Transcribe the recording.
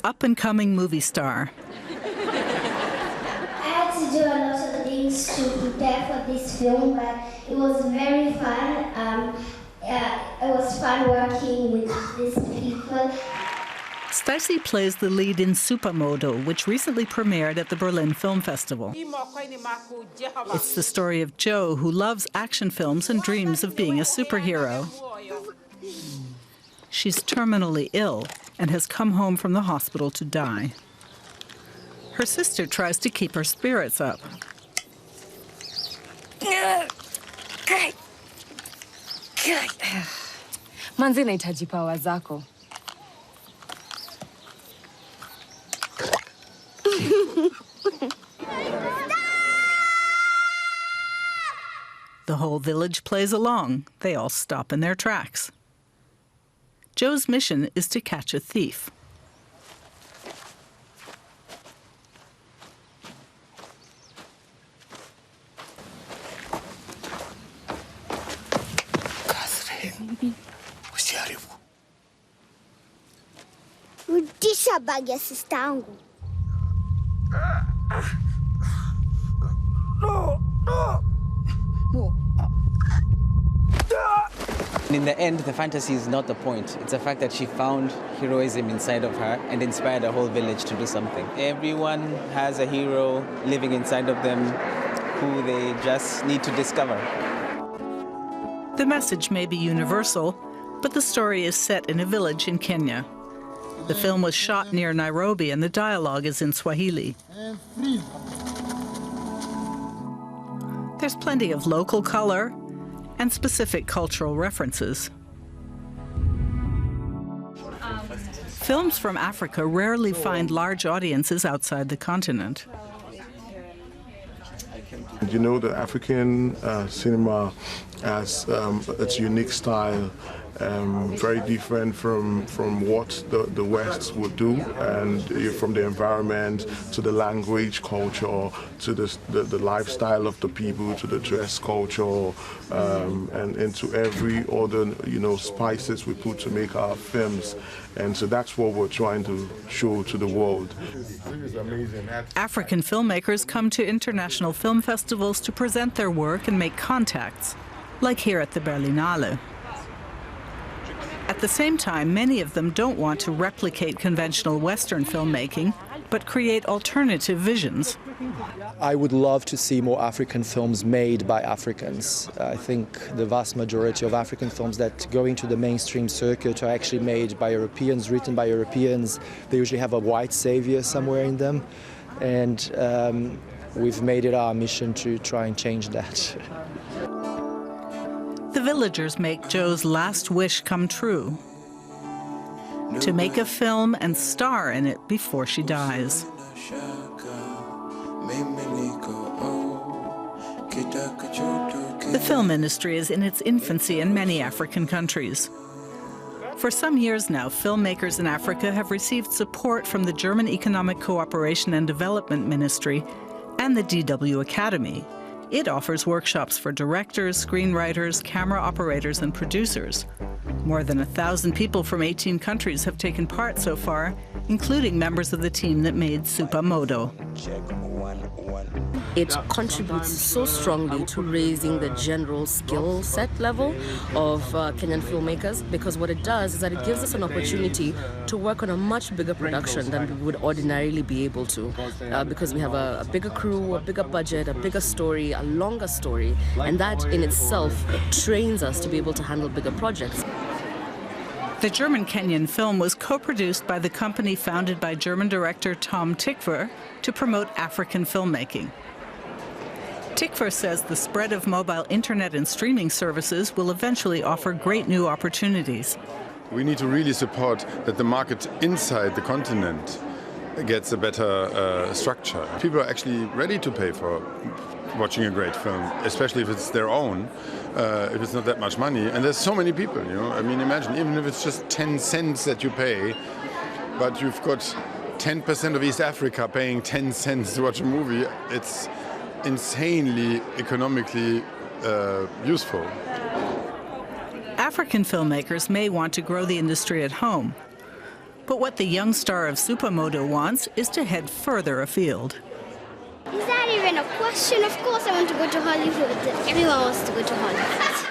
up-and-coming movie star. I had to do a lot of things to prepare for this film, but it was very fun. It was fun working with these people. Stacey plays the lead in Supa Modo, which recently premiered at the Berlin Film Festival. It's the story of Joe, who loves action films and dreams of being a superhero. She's terminally ill and has come home from the hospital to die. Her sister tries to keep her spirits up. Manzi nahitaji pawa zako. The whole village plays along. They all stop in their tracks. Joe's mission is to catch a thief. Rudisha bagi ya sistangu. In the end, the fantasy is not the point. It's the fact that she found heroism inside of her and inspired a whole village to do something. Everyone has a hero living inside of them who they just need to discover. The message may be universal, but the story is set in a village in Kenya. The film was shot near Nairobi and the dialogue is in Swahili. There's plenty of local color and specific cultural references. Films from Africa rarely find large audiences outside the continent. You know, the African cinema has its unique style, very different from what the West would do, and from the environment to the language, culture, to the lifestyle of the people, to the dress culture, and into every other, spices we put to make our films. And so that's what we're trying to show to the world. African filmmakers come to international film festivals to present their work and make contacts, like here at the Berlinale. At the same time, many of them don't want to replicate conventional Western filmmaking, but create alternative visions. I would love to see more African films made by Africans. I think the vast majority of African films that go into the mainstream circuit are actually made by Europeans, written by Europeans. They usually have a white savior somewhere in them. And we've made it our mission to try and change that. The villagers make Joe's last wish come true: to make a film and star in it before she dies. The film industry is in its infancy in many African countries. For some years now, filmmakers in Africa have received support from the German Economic Cooperation and Development Ministry and the DW Academy. It offers workshops for directors, screenwriters, camera operators, and producers. More than 1,000 people from 18 countries have taken part so far, including members of the team that made Supa Modo. It contributes so strongly to raising the general skill set level of Kenyan filmmakers, because what it does is that it gives us an opportunity to work on a much bigger production than we would ordinarily be able to, because we have a bigger crew, a bigger budget, a bigger story, a longer story, and that in itself trains us to be able to handle bigger projects. The German-Kenyan film was co-produced by the company founded by German director Tom Tykwer to promote African filmmaking. Tykwer says the spread of mobile internet and streaming services will eventually offer great new opportunities. We need to really support that the market inside the continent gets a better structure. People are actually ready to pay for watching a great film, especially if it's their own, if it's not that much money. And there's so many people, I mean, imagine, even if it's just 10 cents that you pay, but you've got 10% of East Africa paying 10 cents to watch a movie, it's insanely economically useful. African filmmakers may want to grow the industry at home, But what the young star of Supa Modo wants is to head further afield. Is that even a question? Of course I want to go to Hollywood. Everyone wants to go to Hollywood.